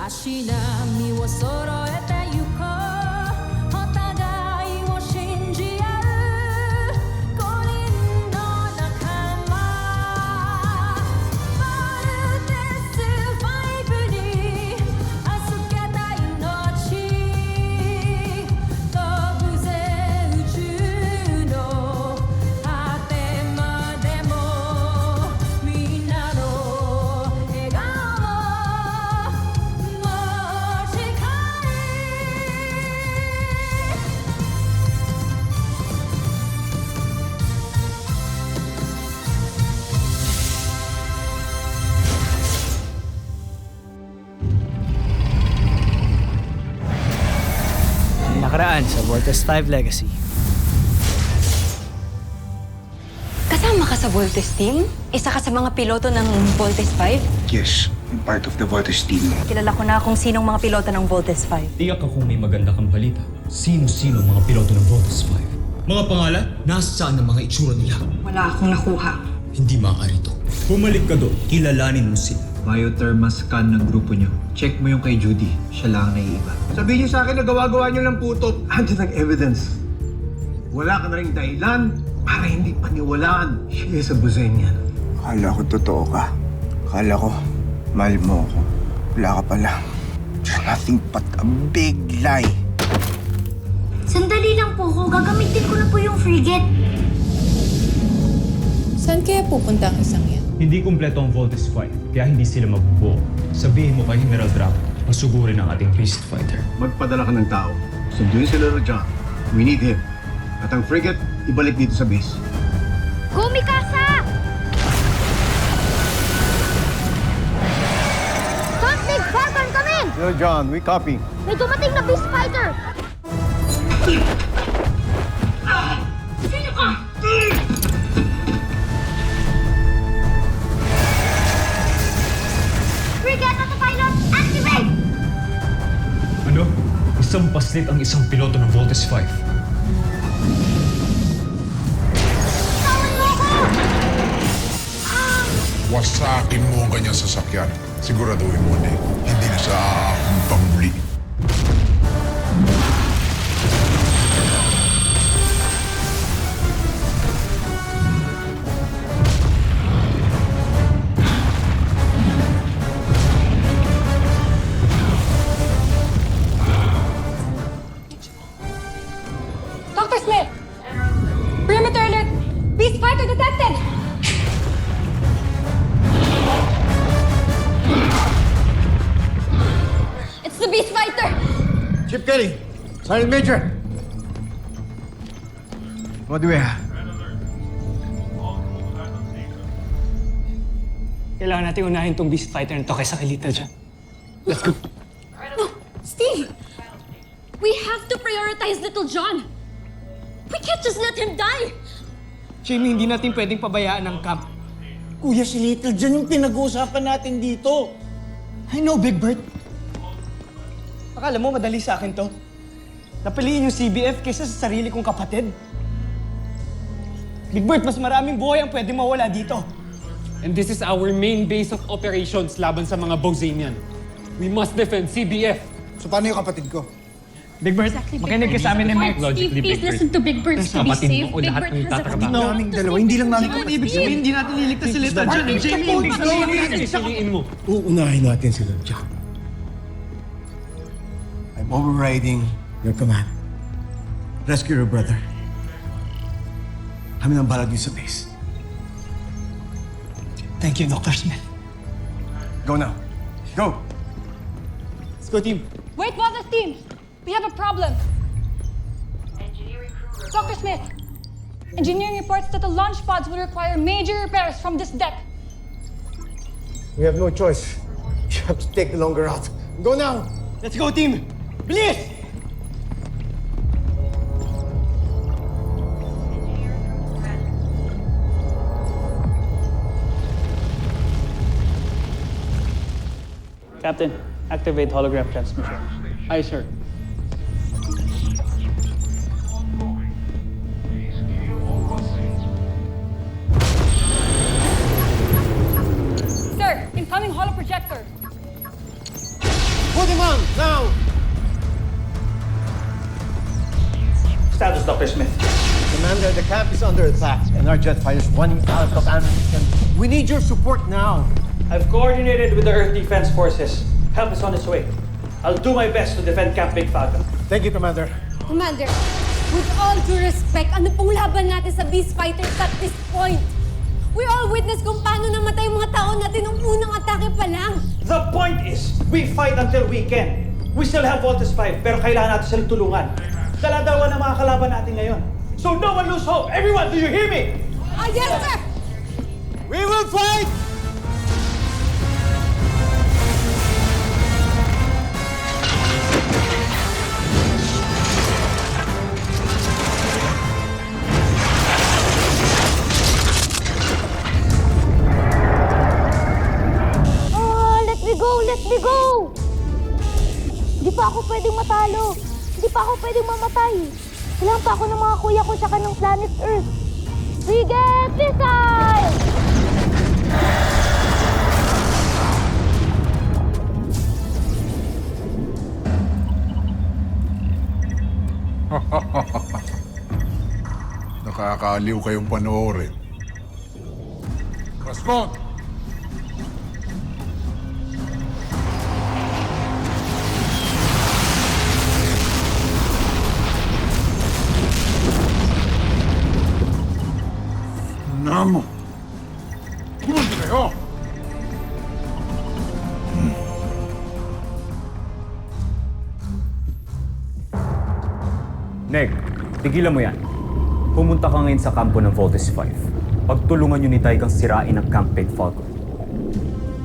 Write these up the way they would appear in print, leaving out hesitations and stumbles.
足並みを揃えてゆこうお互いを信じ合う5人の仲間バルテス5に預けた命飛ぶぜ宇宙の果てまでもみんなの笑顔持ち帰Nakaraan sa Voltes 5 Legacy. Kasama ka sa Voltes team? Isa ka sa mga piloto ng Voltes 5? Yes, I'm part of the Voltes team. Kilala ko na kung sinong mga piloto ng Voltes 5. Tiyak ako may maganda kang balita. Sino-sino mga piloto ng Voltes 5? Mga pangalan? Nasaan ang mga itsura nila? Wala akong nakuha. Hindi maaari to. Bumalik ka doon. Kilalanin mo sila. Biothermal scan ng grupo nyo. Check mo yung kay Judy. Siya lang ang naiiba. Sabihin nyo sa akin na gawa-gawa nyo lang putot. Andiyan ang evidence. Wala ka na rin dahilan para hindi paniwalaan. She is a Buzenian. Akala ko totoo ka. Akala ko, mahal mo ako. Wala ka pala. You're nothing but a big lie. Sandali lang po ko. Gagamitin ko na po yung frigate. Saan kaya pupunta ang isang yan? Hindi kumpleto ang Voltes 5, kaya hindi sila mabubuo. Sabihin mo kay Emerald Draco, masugurin ang ating Beast Fighter. Magpadala ka ng tao. Sunduin sila na John. We need him. At ang frigate, ibalik dito sa base. Kumikasa! Big Falcon, come in! Hello, John. We copy. May dumating na Beast Fighter! Sino ka? Frigate Autopilot, activate! Ano? Isang paslit ang isang piloto ng Voltes 5. Tawan mo ko! Wasakin mo ang kanyang sasakyan. Siguraduhin mo na hindi na sa aakong pamuli. Dr. Smith! Perimeter alert! Beast Fighter detected! It's the Beast Fighter! Chip Kelly. Sergeant Major. What do we have? Kailangan natin unahin tong Beast Fighter na to kaysa kay Little John. Let's go. No, Steve! We have to prioritize Little John! We can't just let him die! Jamie, hindi natin pwedeng pabayaan ang camp. Kuya, si Little John yung pinag-uusapan natin dito. I know, Big Bird. Akala mo madali sa akin to? Napiliin yung CBF kaysa sa sarili kong kapatid. Big Bird, mas maraming buhay ang pwede mawala dito. And this is our main base of operations laban sa mga Bozanian. We must defend CBF. So paano yung kapatid ko? Big Bird, makinig ka sa amin ni Mike. Steve, please listen to Big Bird to be safe. Big Bird has a Kapatid naming dalawa, hindi lang namin kapatid. Ibig sabihin, hindi natin liligtas si Little John. Jamie, ibig sabihin, Piliin mo. Uunahin natin sila, John. I'm overriding your command. Rescue your brother. Kami nang balag sa base. Thank you, Dr. Smith. Go now. Go! Let's go, team. Wait, Voltes team! We have a problem. Dr. Smith, engineering reports that the launch pods will require major repairs from this deck. We have no choice. You have to take the longer route. Go now! Let's go, team! Bilis! Captain, activate hologram transmission. Aye, sir. Sir, incoming holoprojector. Put him on, now! Status, Dr. Smith. Commander, the camp is under attack and our jet fighters running out of ammunition. We need your support now. I've coordinated with the Earth Defense Forces. Help is on its way. I'll do my best to defend Camp Big Falcon. Thank you, Commander. Commander, with all due respect, ano pong laban natin sa Beast Fighters at this point? We all witness kung paano namatay yung mga tao natin nung unang atake pa lang. The point is, we fight until we can. We still have Voltes 5, pero kailangan natin silang tulungan. Dala-dalawa na mga kalaban natin ngayon. So no one lose hope. Everyone, do you hear me? Yes, sir! We will fight! Let me go! Let me go! Hindi pa ako pwedeng matalo. Hindi pa ako pwedeng mamatay. Kailangan pa ako ng mga kuya ko tsaka ng planet Earth. Sige, missile! Nakakaaliw kayong panoorin. Pasmon! Namo! Kumunti kayo! Neg, tigilan mo yan. Pumunta ka ngayon sa kampo ng Voltes 5. Pagtulungan nyo ni Taigang sirain ang Camp Big Falcon.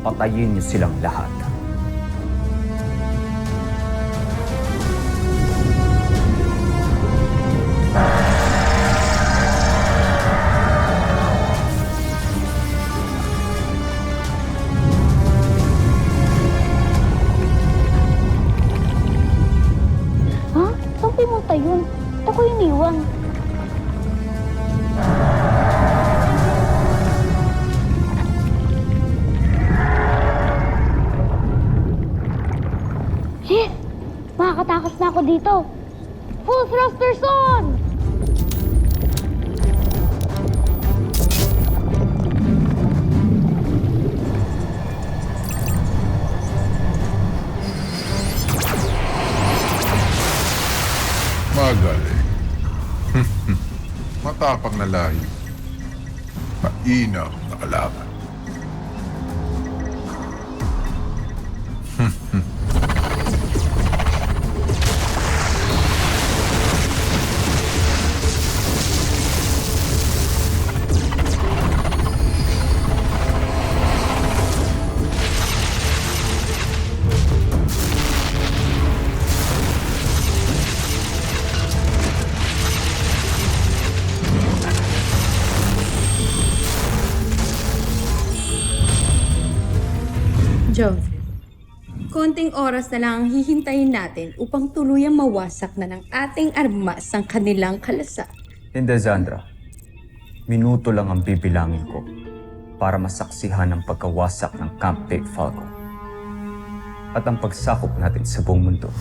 Patayin nyo silang lahat. Ha? Saan pumunta yun? Ito ko iniwan. Shit! Makakatakas na ako dito. Full thrusters on! Magaling. Matapang na lahi. Mainam na kalaban. Joseph, konting oras na lang ang hihintayin natin upang tuluyang mawasak na ng ating armas ang kanilang kalasag. Hindi, Zandra. Minuto lang ang bibilangin ko para masaksihan ang pagkawasak ng Camp Big Falcon at ang pagsakop natin sa buong mundo.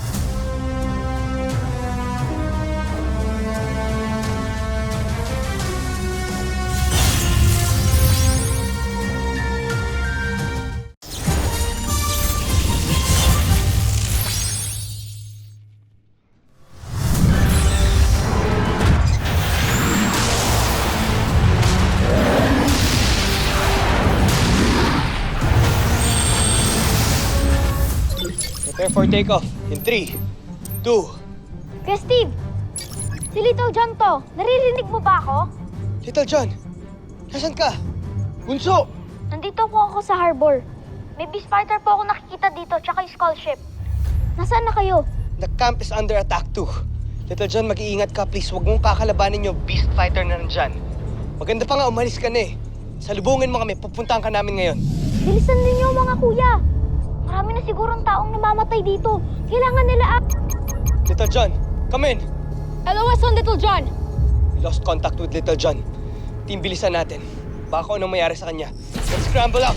Prepare for takeoff in 3, 2... Kaya Steve, si Little John to. Naririnig mo ba ako? Little John, nasan ka? Bunso! Nandito po ako sa harbor. May beast fighter po ako nakikita dito, tsaka yung skull ship. Nasaan na kayo? The camp is under attack too. Little John, mag-iingat ka please. Huwag mong kakalabanin yung beast fighter na nandyan. Maganda pa nga, umalis ka na eh. Salubungin mo kami, pupuntahan ka namin ngayon. Bilisan ninyo mga kuya. Marami na sigurong taong namamatay dito. Kailangan nila Little John, come in. LOS on Little John! We lost contact with Little John. Team, bilisan natin. Baka kung anong mayari sa kanya. Let's scramble up!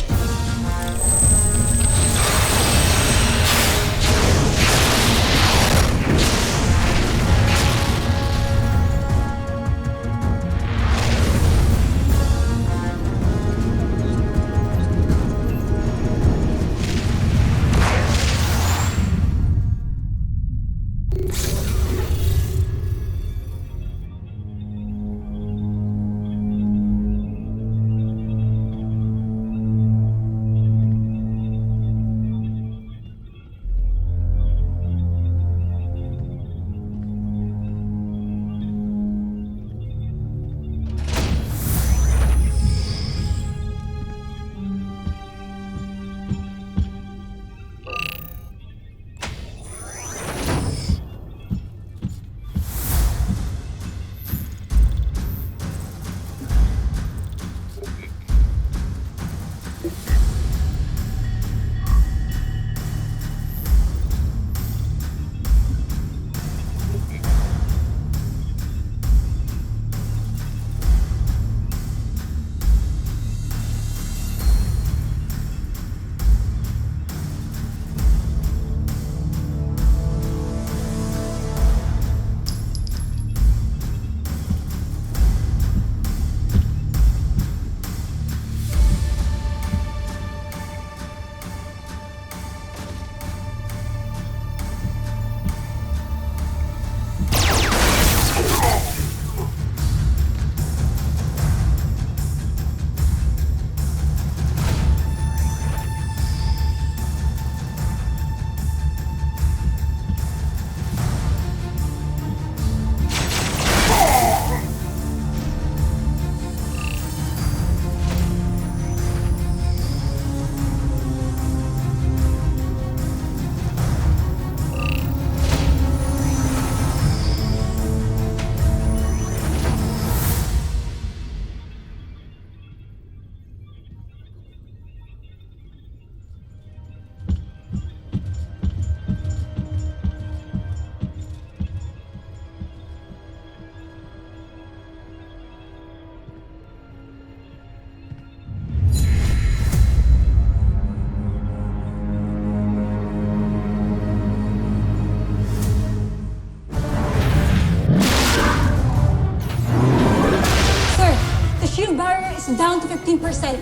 15%.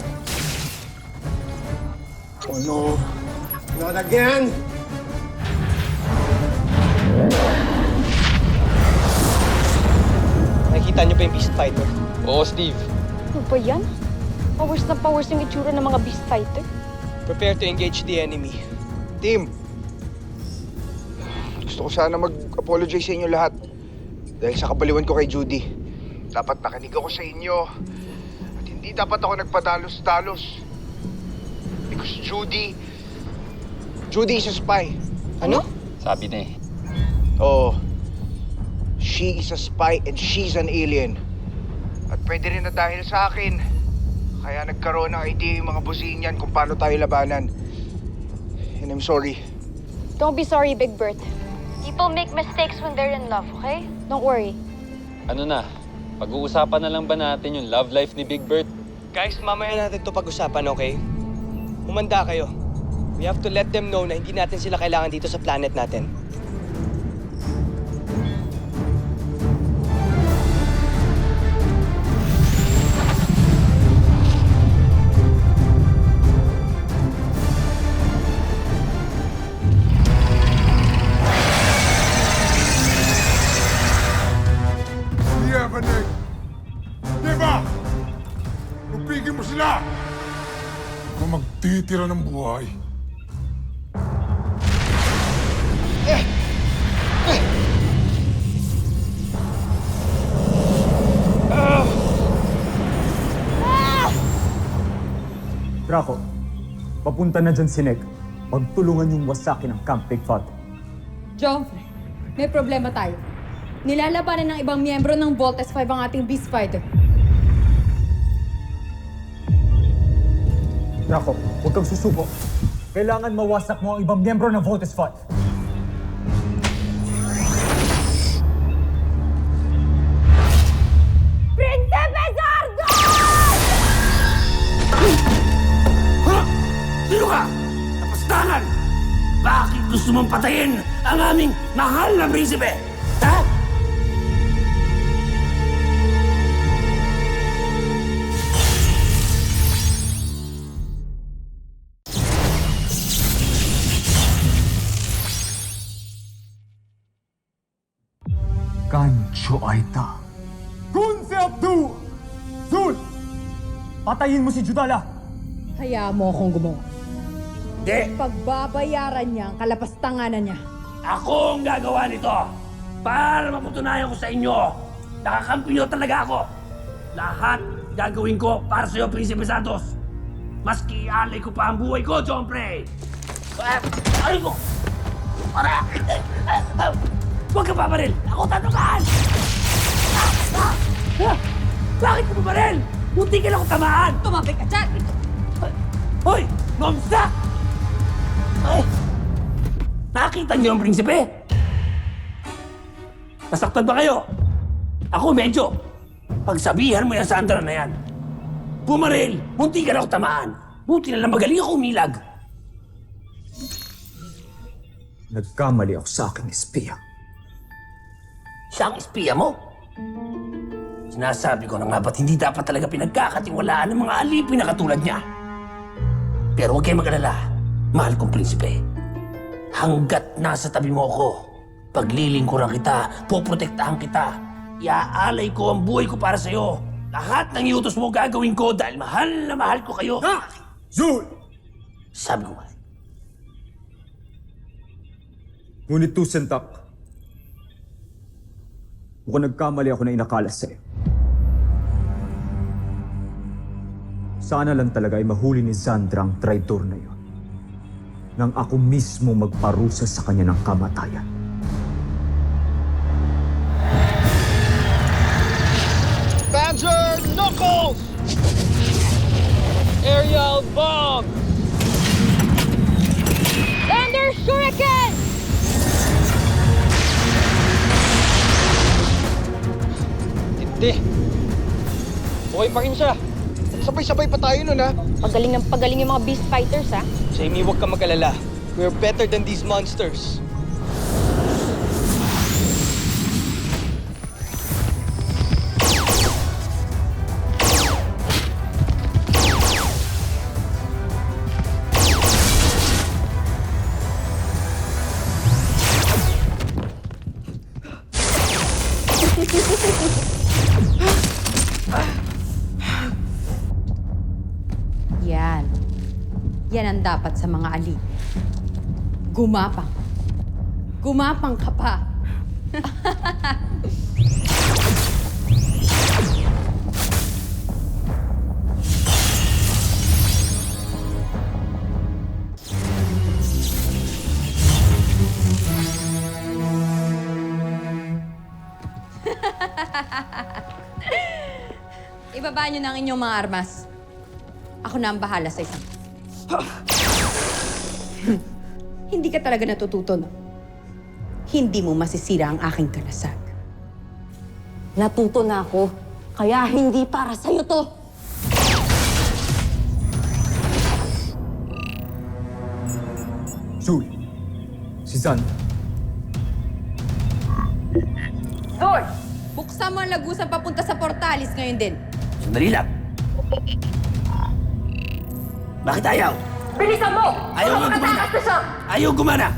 Oh no! Not again! Nakikita niyo ba yung Beast Fighter? Oo, Steve. Ano ba yan? Powers na powers yung itsura ng mga beast fighter. Prepare to engage the enemy. Team, gusto ko sana mag-apologize sa inyo lahat. Dahil sa kabaliwan ko kay Judy. Dapat nakinig ako sa inyo. At hindi dapat ako nagpadalos-dalos. Because Judy is a spy. Ano? Sabi na eh. Oo. She is a spy and she's an alien. At pwede rin na dahil sa akin. Kaya nagkaroon ng idea yung mga businyan kung paano tayo labanan. And I'm sorry. Don't be sorry, Big Bird. People make mistakes when they're in love, okay? Don't worry. Ano na? Pag-uusapan na lang ba natin yung love life ni Big Bird? Guys, mamaya natin to pag-usapan, okay? Humanda kayo. We have to let them know na hindi natin sila kailangan dito sa planet natin. Yavanek! Diba? Lupigin mo sila! Kung magtitira ng buhay. Draco, papunta na dyan si Nick. Pagtulungan yung wasakin ng Camp Big Father. Joffrey, may problema tayo. Nilalabanan ng ibang miyembro ng Voltes 5 ang ating Beast Fighter. Draco, huwag kang susuko. Kailangan mawasak mo ang ibang miyembro ng Voltes 5. Prinsipe Sardo! Sino ka? Napastangan! Bakit gusto mong patayin ang aming mahal na prinsipe? Ha? Gancho Aita. Kunse Abdu! Zul! Patayin mo si Judala! Hayaan mo akong gumawa. Hindi! Pagbabayaran niya ang kalapastanganan niya. Ako ang gagawa nito para mapatunayan ko sa inyo. Nakakampi nyo talaga ako. Lahat gagawin ko para sa'yo, Prinsipe Santos. Maski ialay ko pa ang buhay ko, John Prey. Ay ko! Para! Huwag ka pabaril! Ako tatamaan! Bakit ka pabaril? Munti ka lang ako tamaan! Tumapik ka dyan! Hoy! Nomsta! Ay! Nakita niyo ang prinsipe? Nasaktan ba kayo? Ako medyo. Pagsabihan mo yan sa Andra na yan. Bumaril! Munti ka lang ako tamaan! Buti na lang magaling ako umilag. Nagkamali ako sa aking espiya. Siya ang espiya mo? Sinasabi ko na nga ba't hindi dapat talaga pinagkakatiwalaan ng mga alipin na katulad niya? Pero huwag kayong mag-alala, mahal kong prinsipe. Hanggat nasa tabi mo ako, paglilingkuran kita, poprotektahan kita, iaalay ko ang buhay ko para sa'yo. Lahat ng iutos mo gagawin ko dahil mahal na mahal ko kayo. Ha! Zul! Sabi ko nga. Ngunit Tusentak, mukhang nagkamali ako na inakala sa'yo. Sana lang talaga ay mahuli ni Zandra ang traidor na yon. Nang ako mismo magparusa sa kanya ng kamatayan. Panzer Knuckles! Aerial Bomb! Thunder Shuriken! Hindi. Okay pa rin siya. Sabay-sabay pa tayo nun, ha? Pagaling yung mga beast fighters, ha? Jamie, huwag ka mag-alala. We're better than these monsters. dapat sa mga alip. Gumapang. Gumapang ka pa. Ibaba niyo na ang inyong mga armas. Ako na ang bahala sa isang. Hindi ka talaga natututo, no? Hindi mo masisira ang aking kalasag. Natuto na ako, kaya hindi para sa'yo to. Julie, si Zan. Lord! Buksan mo ang lagusan papunta sa Portalis ngayon din. Sandali lang. Bakit ayaw? Bilisan mo! Ayaw nga gumana! Ayaw gumana!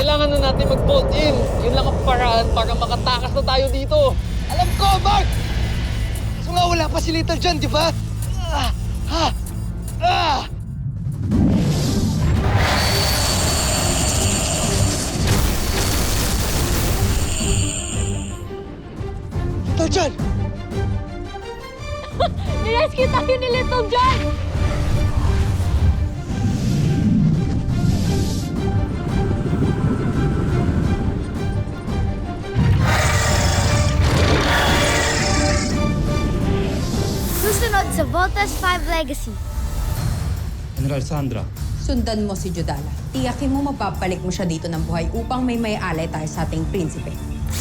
Kailangan na natin mag-bolt in. Yun lang ang paraan para makatakas na tayo dito. Alam ko, Bart! So nga wala pa si Little John, di ba? Little John! Nirescue tayo ni Little John! Susunod sa Voltes 5 Legacy. General Sandra. Sundan mo si Judala. Tiyakin mo mapapalik mo siya dito ng buhay upang may alay tayo sa ating prinsipe.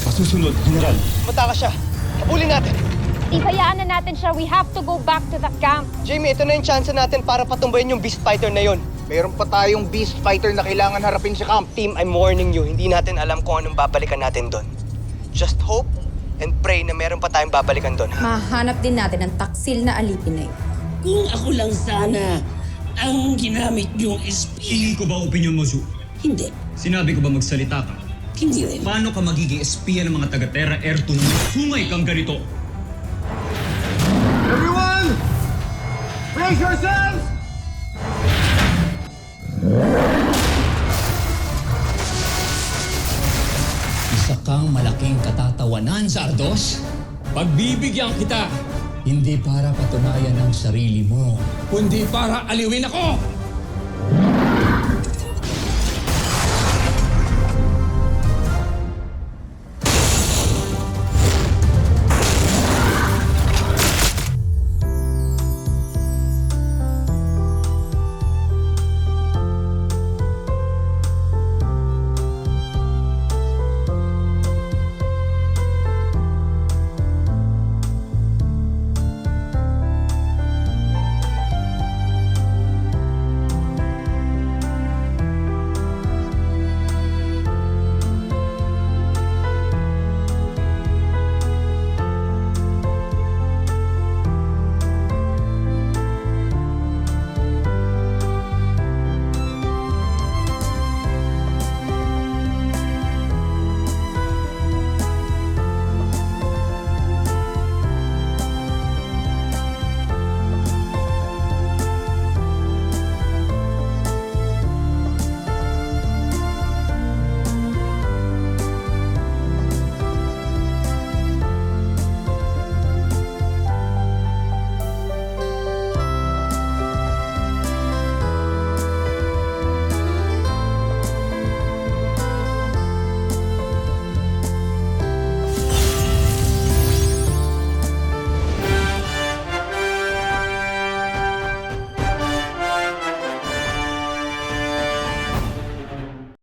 Masusunod, General. Mata ka siya. Habulin natin. Ibayaan na natin siya. We have to go back to the camp. Jamie, ito na yung chance natin para patumbayin yung Beast Fighter na yon. Meron pa tayong Beast Fighter na kailangan harapin sa camp. Team, I'm warning you. Hindi natin alam kung anong babalikan natin doon. Just hope and pray na meron pa tayong babalikan doon. Mahanap din natin ang taksil na alipin na yun. Kung ako lang sana ang ginamit yung SP. Tingin ko ba opinion mo, Zu? Hindi. Sinabi ko ba magsalita ka? Hindi rin. Paano ka magiging espiya ng mga taga-Terra Air 2 na may sungay kang ganito? Everyone! Brace yourselves! Isa kang malaking katatawanan, Zardos. Pagbibigyan kita, hindi para patunayan ang sarili mo, kundi para aliwin ako!